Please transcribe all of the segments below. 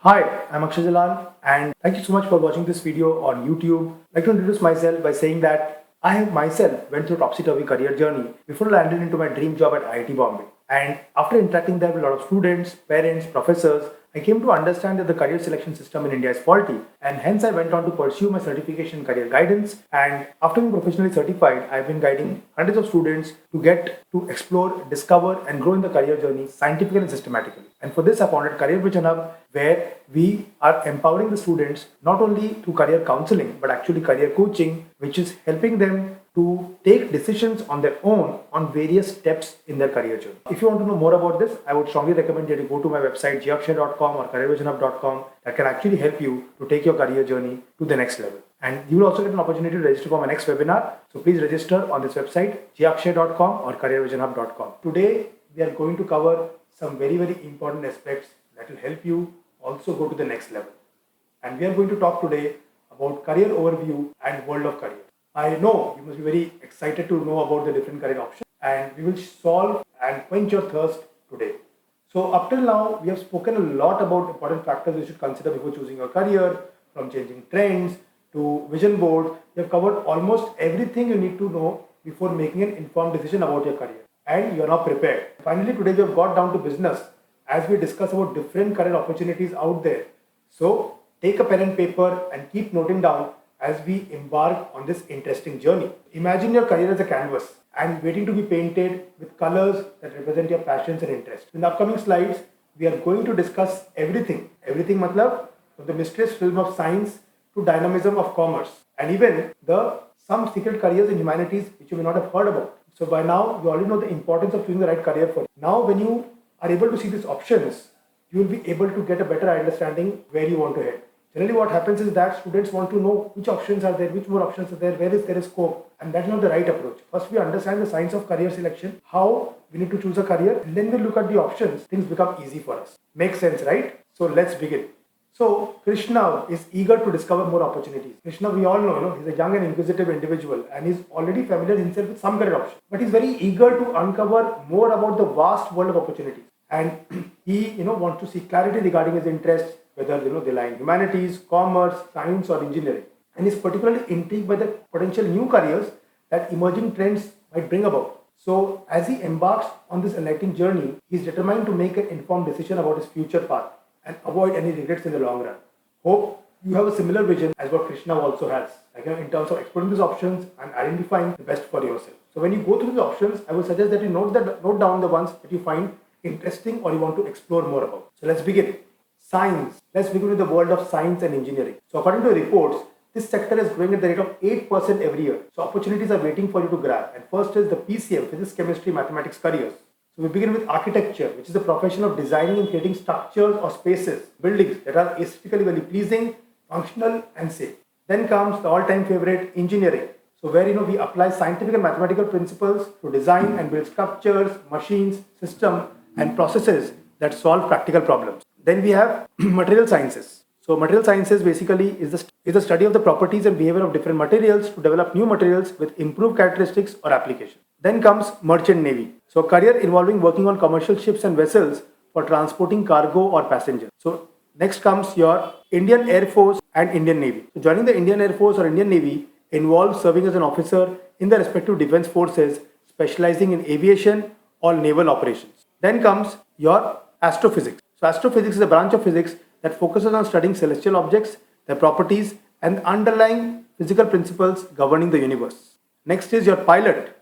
Hi, I'm Akshay Jalan, and thank you so much for watching this video on YouTube. I'd like to introduce myself by saying that I have myself went through topsy-turvy career journey before I landed into my dream job at IIT Bombay. And after interacting there with a lot of students, parents, professors, I came to understand that the career selection system in India is faulty, and hence I went on to pursue my certification in career guidance. And after being professionally certified, I've been guiding hundreds of students to get to explore, discover, and grow in the career journey scientifically and systematically. And for this, I founded Career Vision Hub, where we are empowering the students not only through career counseling but actually career coaching, which is helping them to take decisions on their own on various steps in their career journey. If you want to know more about this, I would strongly recommend you to go to my website gakshay.com or careervisionhub.com. That can actually help you to take your career journey to the next level. And you will also get an opportunity to register for my next webinar. So please register on this website gakshay.com or careervisionhub.com. Today we are going to cover some very important aspects that will help you also go to the next level. And we are going to talk today about career overview and world of career. I know you must be very excited to know about the different career options, and we will solve and quench your thirst today. So up till now, we have spoken a lot about important factors you should consider before choosing your career, from changing trends to vision boards. We have covered almost everything you need to know before making an informed decision about your career. And you are now prepared. Finally, today we have got down to business as we discuss about different career opportunities out there. So take a pen and paper and keep noting down as we embark on this interesting journey. Imagine your career as a canvas and waiting to be painted with colors that represent your passions and interests. In the upcoming slides, we are going to discuss everything. Everything matlab, from the mysterious film of science to dynamism of commerce, and even some secret careers in humanities which you may not have heard about. So by now, you already know the importance of choosing the right career for you. Now, when you are able to see these options, you will be able to get a better understanding where you want to head. Generally, what happens is that students want to know which options are there, which more options are there, where is there a scope, and that's not the right approach. First, we understand the science of career selection, how we need to choose a career, and then we look at the options. Things become easy for us. Makes sense, right? So let's begin. So Krishna is eager to discover more opportunities. Krishna, we all know, he's a young and inquisitive individual, and he's already familiar himself with some career options. But he's very eager to uncover more about the vast world of opportunities. And he, wants to seek clarity regarding his interests, whether they lie in humanities, commerce, science, or engineering. And he's particularly intrigued by the potential new careers that emerging trends might bring about. So as he embarks on this enlightening journey, he's determined to make an informed decision about his future path and avoid any regrets in the long run. Hope you have a similar vision as what Krishna also has, in terms of exploring these options and identifying the best for yourself. So when you go through the options, I would suggest that you note down the ones that you find interesting or you want to explore more about. So let's begin. Science. Let's begin with the world of science and engineering. So according to reports, this sector is growing at the rate of 8% every year. So opportunities are waiting for you to grab. And first is the PCM, physics, chemistry, mathematics careers. So we begin with architecture, which is the profession of designing and creating structures or spaces, buildings that are aesthetically very pleasing, functional and safe. Then comes the all-time favorite, engineering. So where we apply scientific and mathematical principles to design and build structures, machines, systems and processes that solve practical problems. Then we have material sciences. So material sciences basically is the study of the properties and behavior of different materials to develop new materials with improved characteristics or application. Then comes merchant navy. So career involving working on commercial ships and vessels for transporting cargo or passengers. So next comes your Indian Air Force and Indian Navy. So joining the Indian Air Force or Indian Navy involves serving as an officer in the respective defense forces specializing in aviation or naval operations. Then comes your astrophysics. So astrophysics is a branch of physics that focuses on studying celestial objects, their properties, and underlying physical principles governing the universe. Next is your pilot.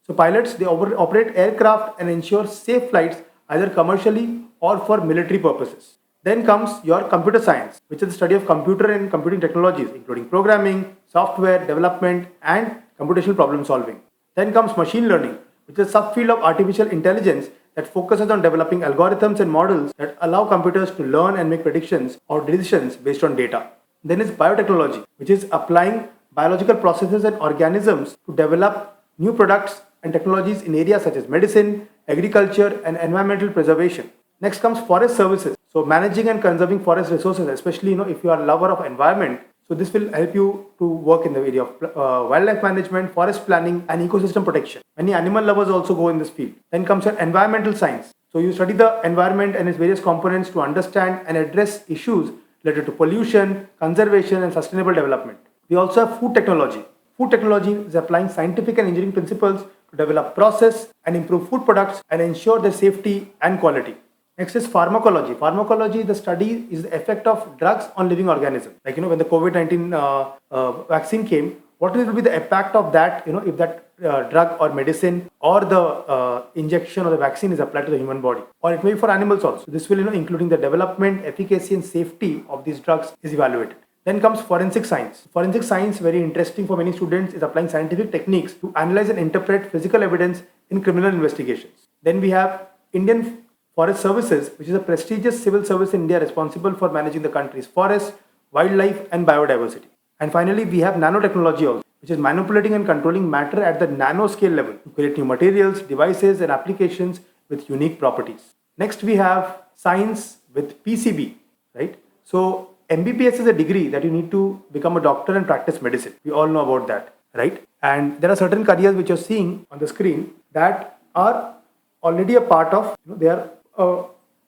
So pilots, they operate aircraft and ensure safe flights either commercially or for military purposes. Then comes your computer science, which is the study of computer and computing technologies, including programming, software development, and computational problem solving. Then comes machine learning, which is a subfield of artificial intelligence that focuses on developing algorithms and models that allow computers to learn and make predictions or decisions based on data. Then is biotechnology, which is applying biological processes and organisms to develop new products and technologies in areas such as medicine, agriculture, and environmental preservation. Next comes forest services. So managing and conserving forest resources, especially if you are a lover of environment. So this will help you to work in the area of wildlife management, forest planning, and ecosystem protection. Many animal lovers also go in this field. Then comes your environmental science. So you study the environment and its various components to understand and address issues related to pollution, conservation, and sustainable development. We also have food technology. Food technology is applying scientific and engineering principles to develop process and improve food products and ensure their safety and quality. Next is pharmacology. Pharmacology, the study is the effect of drugs on living organisms. Like, when the COVID-19 vaccine came, what will be the impact of that, if that drug or medicine or the injection or the vaccine is applied to the human body, or it may be for animals also. This will, including the development, efficacy and safety of these drugs is evaluated. Then comes forensic science. Forensic science, very interesting for many students, is applying scientific techniques to analyze and interpret physical evidence in criminal investigations. Then we have Indian Forest Services, which is a prestigious civil service in India responsible for managing the country's forests, wildlife and biodiversity. And finally, we have nanotechnology also, which is manipulating and controlling matter at the nanoscale level to create new materials, devices and applications with unique properties. Next, we have science with PCB, right? So MBBS is a degree that you need to become a doctor and practice medicine. We all know about that, right? And there are certain careers which you're seeing on the screen that are already a part of, they are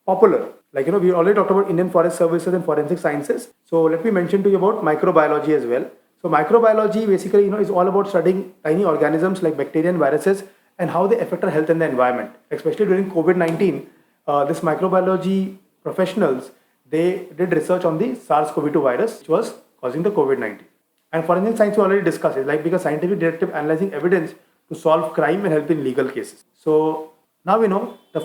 popular. Like, we already talked about Indian Forest Services and forensic sciences. So let me mention to you about microbiology as well. So microbiology basically, is all about studying tiny organisms like bacteria and viruses and how they affect our health and the environment. Especially during COVID-19, this microbiology professionals, they did research on the SARS-CoV-2 virus, which was causing the COVID-19. And forensic science we already discussed. It's like because scientific detective analyzing evidence to solve crime and help in legal cases. So now we know the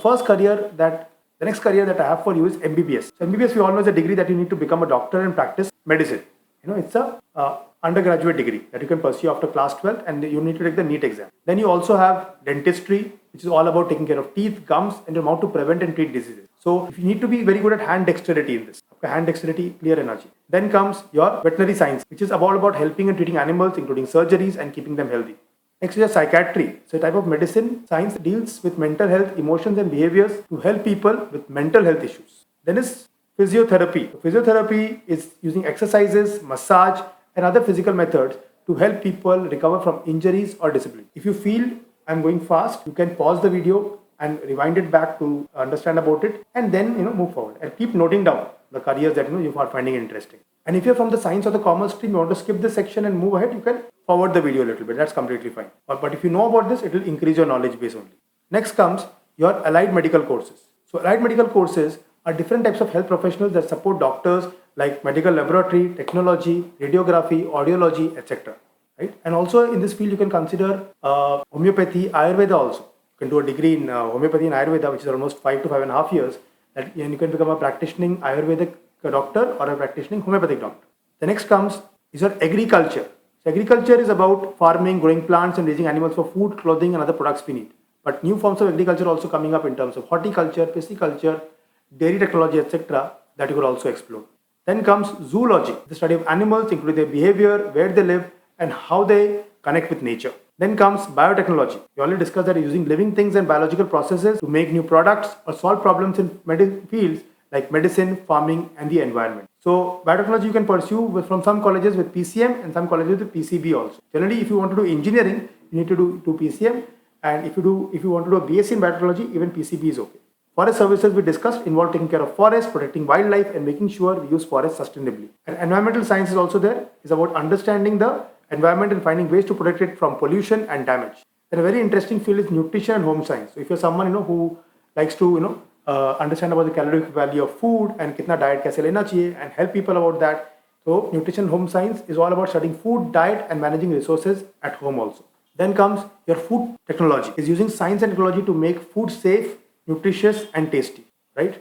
next career that I have for you is MBBS. So MBBS we all know is a degree that you need to become a doctor and practice medicine. It's a undergraduate degree that you can pursue after class 12 and you need to take the NEET exam. Then you also have dentistry, which is all about taking care of teeth, gums and how to prevent and treat diseases. So you need to be very good at hand dexterity in this. Hand dexterity, clear energy. Then comes your veterinary science, which is all about helping and treating animals, including surgeries and keeping them healthy. Next is your psychiatry. So a type of medicine science that deals with mental health, emotions and behaviors to help people with mental health issues. Then is physiotherapy. Physiotherapy is using exercises, massage and other physical methods to help people recover from injuries or disability. If you feel I'm going fast, you can pause the video and rewind it back to understand about it and then move forward and keep noting down the careers that you are finding interesting. And if you're from the science or the commerce stream, you want to skip this section and move ahead, you can forward the video a little bit. That's completely fine. But if you know about this, it will increase your knowledge base only. Next comes your allied medical courses. So allied medical courses are different types of health professionals that support doctors like medical laboratory, technology, radiography, audiology, etc. Right? And also in this field, you can consider homeopathy, Ayurveda also. You can do a degree in homeopathy and Ayurveda, which is almost 5 to 5.5 years. And you can become a practicing Ayurvedic doctor or a practicing homeopathic doctor. The next comes is your agriculture. So agriculture is about farming, growing plants and raising animals for food, clothing and other products we need. But new forms of agriculture also coming up in terms of horticulture, pisciculture, dairy technology, etc. that you could also explore. Then comes zoology, the study of animals, including their behavior, where they live and how they connect with nature. Then comes biotechnology. We already discussed that using living things and biological processes to make new products or solve problems in fields like medicine, farming and the environment. So biotechnology you can pursue from some colleges with PCM and some colleges with PCB also. Generally, if you want to do engineering, you need to do PCM, and if you want to do a BSc in biotechnology, even PCB is okay. Forest services we discussed involve taking care of forests, protecting wildlife and making sure we use forests sustainably. And environmental science is also there. It's about understanding the environment and finding ways to protect it from pollution and damage. And a very interesting field is nutrition and home science. So if you're someone who likes to understand about the calorific value of food and kitna diet kaise lena chahiye and help people about that. So nutrition and home science is all about studying food, diet and managing resources at home also. Then comes your food technology. Is using science and technology to make food safe, nutritious and tasty, right?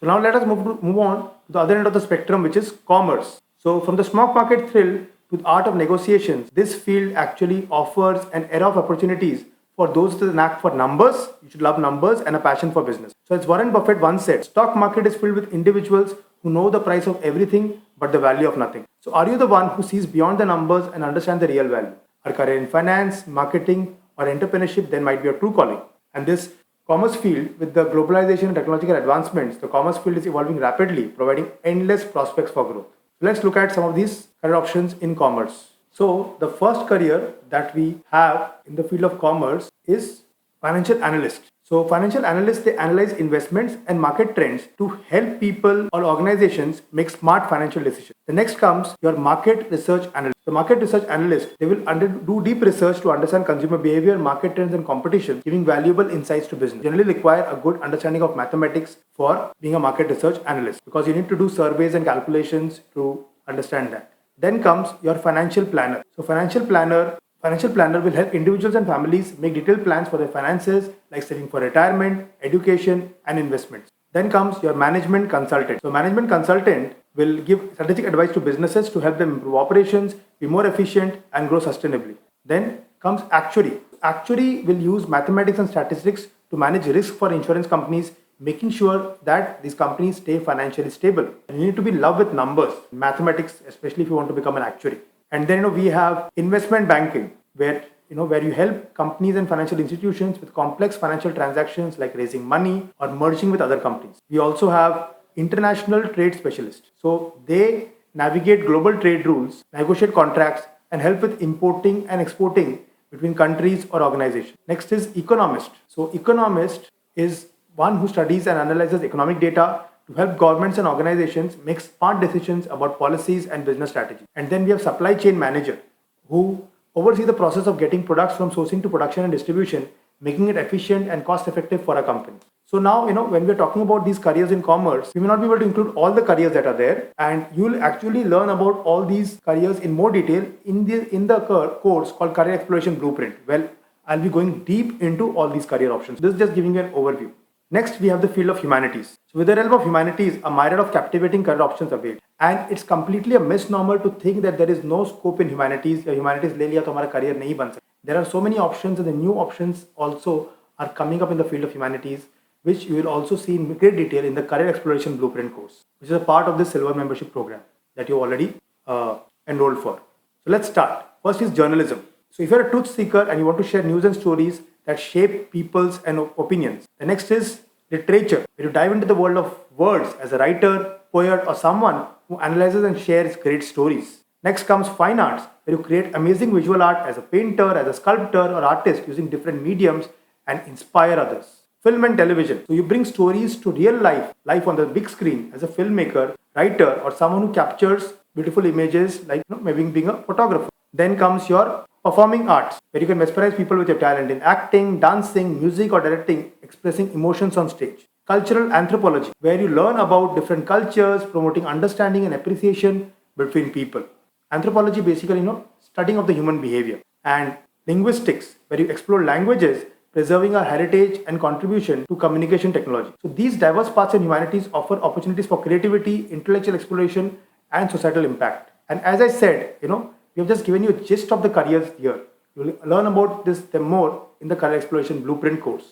So now let us move on to the other end of the spectrum, which is commerce. So from the stock market thrill to the art of negotiations, this field actually offers an era of opportunities for those with a knack for numbers. You should love numbers and a passion for business. So as Warren Buffett once said, stock market is filled with individuals who know the price of everything but the value of nothing. So are you the one who sees beyond the numbers and understands the real value? A career in finance, marketing or entrepreneurship then might be a true calling. And this commerce field, with the globalization and technological advancements, the commerce field is evolving rapidly, providing endless prospects for growth. Let's look at some of these career options in commerce. So the first career that we have in the field of commerce is financial analyst. So financial analysts, they analyze investments and market trends to help people or organizations make smart financial decisions. The next comes your market research analyst. The market research analyst, they will do deep research to understand consumer behavior, market trends and competition, giving valuable insights to business. Generally require a good understanding of mathematics for being a market research analyst, because you need to do surveys and calculations to understand that. Then comes your financial planner. So Financial planner will help individuals and families make detailed plans for their finances, like saving for retirement, education, and investments. Then comes your management consultant. So management consultant will give strategic advice to businesses to help them improve operations, be more efficient, and grow sustainably. Then comes actuary. Actuary will use mathematics and statistics to manage risk for insurance companies, making sure that these companies stay financially stable. And you need to be in love with numbers, mathematics, especially if you want to become an actuary. And then we have investment banking, where you help companies and financial institutions with complex financial transactions like raising money or merging with other companies. We also have international trade specialists. So they navigate global trade rules, negotiate contracts, and help with importing and exporting between countries or organizations. Next is economist. So economist is one who studies and analyzes economic data to help governments and organizations make smart decisions about policies and business strategy. And then we have supply chain manager, who oversee the process of getting products from sourcing to production and distribution, making it efficient and cost effective for a company. So now, when we're talking about these careers in commerce, we may not be able to include all the careers that are there, and you'll actually learn about all these careers in more detail in the course called Career Exploration Blueprint. Well, I'll be going deep into all these career options. This is just giving you an overview. Next, we have the field of humanities. So with the realm of humanities, a myriad of captivating career options await. And it's completely a misnomer to think that there is no scope in humanities. Humanities ले लिया तो हमारा career नहीं बन सकता. There are so many options, and the new options also are coming up in the field of humanities, which you will also see in great detail in the Career Exploration Blueprint course, which is a part of this silver membership program that you already enrolled for. So let's start. First is journalism. So if you're a truth seeker and you want to share news and stories that shape people's and opinions. The next is literature, where you dive into the world of words as a writer, poet, or someone who analyzes and shares great stories. Next comes fine arts, where you create amazing visual art as a painter, as a sculptor, or artist using different mediums and inspire others. Film and television, so you bring stories to real life on the big screen as a filmmaker, writer, or someone who captures beautiful images, like maybe being a photographer. Then comes your performing arts, where you can mesmerize people with your talent in acting, dancing, music, or directing, expressing emotions on stage. Cultural anthropology, where you learn about different cultures, promoting understanding and appreciation between people. Anthropology, basically, studying of the human behavior. And linguistics, where you explore languages, preserving our heritage and contribution to communication technology. So these diverse paths in humanities offer opportunities for creativity, intellectual exploration, and societal impact. And as I said, we have just given you a gist of the careers here. You will learn about them more in the Career Exploration Blueprint course.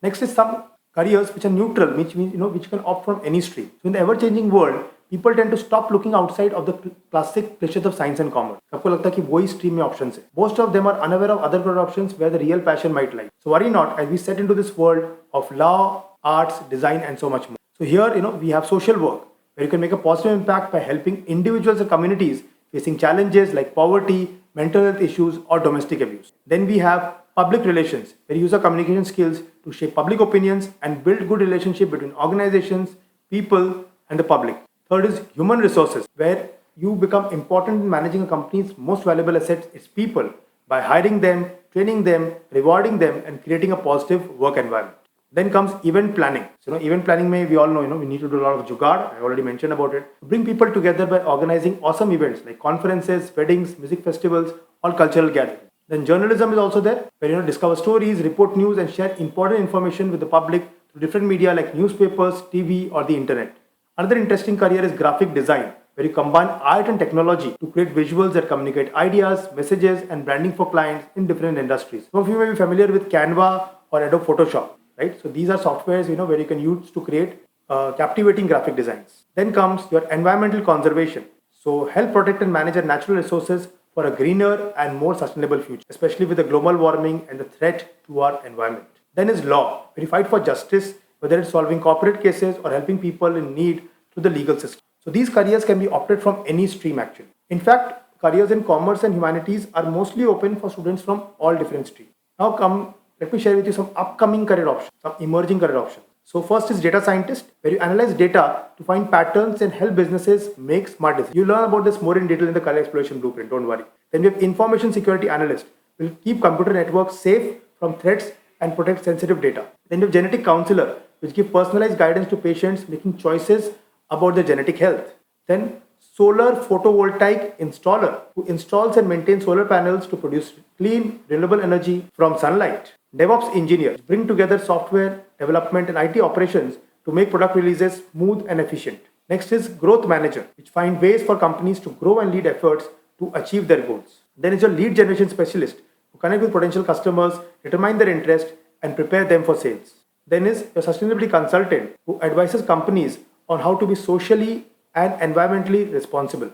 Next is some careers which are neutral, which means which you can opt from any stream. So in the ever-changing world, people tend to stop looking outside of the classic cliches of science and commerce. सबको लगता है कि वही stream में options है. Most of them are unaware of other career options where the real passion might lie. So worry not, as we set into this world of law, arts, design, and so much more. So here, we have social work, where you can make a positive impact by helping individuals and communities facing challenges like poverty, mental health issues, or domestic abuse. Then we have public relations, where you use our communication skills to shape public opinions and build good relationship between organizations, people, and the public. Third is human resources, where you become important in managing a company's most valuable asset, its people, by hiring them, training them, rewarding them, and creating a positive work environment. Then comes event planning. So, event planning we all know, we need to do a lot of jugaad. I already mentioned about it. Bring people together by organizing awesome events like conferences, weddings, music festivals, or cultural gatherings. Then journalism is also there, where discover stories, report news, and share important information with the public through different media like newspapers, TV, or the internet. Another interesting career is graphic design, where you combine art and technology to create visuals that communicate ideas, messages, and branding for clients in different industries. Some of you may be familiar with Canva or Adobe Photoshop, right? So these are softwares, where you can use to create captivating graphic designs. Then comes your environmental conservation. So help protect and manage our natural resources for a greener and more sustainable future, especially with the global warming and the threat to our environment. Then is law, where you fight for justice, whether it's solving corporate cases or helping people in need through the legal system. So these careers can be opted from any stream actually. In fact, careers in commerce and humanities are mostly open for students from all different streams. Now come let me share with you some upcoming career options, some emerging career options. So first is data scientist, where you analyze data to find patterns and help businesses make smart decisions. You learn about this more in detail in the career exploration blueprint, don't worry. Then we have information security analyst, will keep computer networks safe from threats and protect sensitive data. Then you have genetic counselor, which give personalized guidance to patients making choices about their genetic health. Then solar photovoltaic installer, who installs and maintains solar panels to produce clean, renewable energy from sunlight. DevOps engineers bring together software development and IT operations to make product releases smooth and efficient. Next is growth manager, which find ways for companies to grow and lead efforts to achieve their goals. Then is your lead generation specialist, who connect with potential customers, determine their interest, and prepare them for sales. Then is your sustainability consultant, who advises companies on how to be socially and environmentally responsible.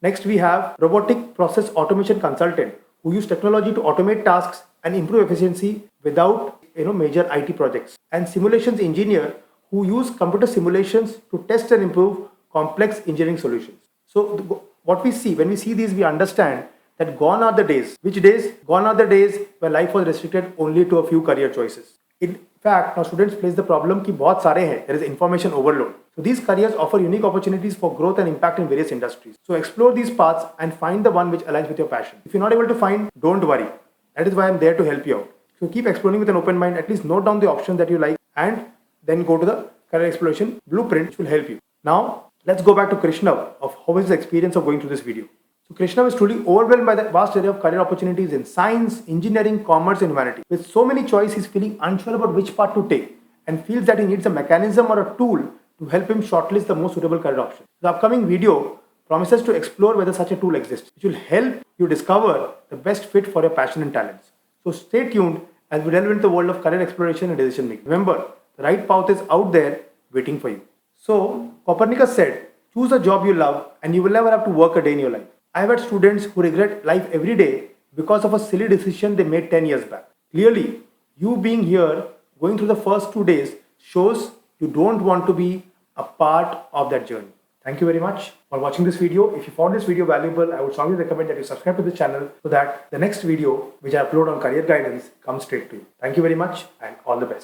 Next, we have robotic process automation consultant, who use technology to automate tasks and improve efficiency without major IT projects. And simulations engineer, who use computer simulations to test and improve complex engineering solutions. So what we see, when we see these, we understand that gone are the days. Which days? Gone are the days where life was restricted only to a few career choices. In fact, now students face the problem कि बहुत सारे हैं. There is information overload. So these careers offer unique opportunities for growth and impact in various industries. So explore these paths and find the one which aligns with your passion. If you're not able to find, don't worry. That is why I'm there to help you out. So keep exploring with an open mind. At least note down the option that you like and then go to the career exploration blueprint, which will help you. Now, let's go back to Krishna of how is his experience of going through this video. So Krishna was truly overwhelmed by the vast array of career opportunities in science, engineering, commerce, and humanity. With so many choices, he's feeling unsure about which path to take and feels that he needs a mechanism or a tool to help him shortlist the most suitable career option. The upcoming video promises to explore whether such a tool exists, which will help you discover the best fit for your passion and talents. So stay tuned as we delve into the world of career exploration and decision making. Remember, the right path is out there waiting for you. So Copernicus said, choose a job you love and you will never have to work a day in your life. I've had students who regret life every day because of a silly decision they made 10 years back. Clearly, you being here, going through the first 2 days, shows you don't want to be a part of that journey. Thank you very much for watching this video. If you found this video valuable, I would strongly recommend that you subscribe to the channel so that the next video which I upload on career guidance comes straight to you. Thank you very much and all the best.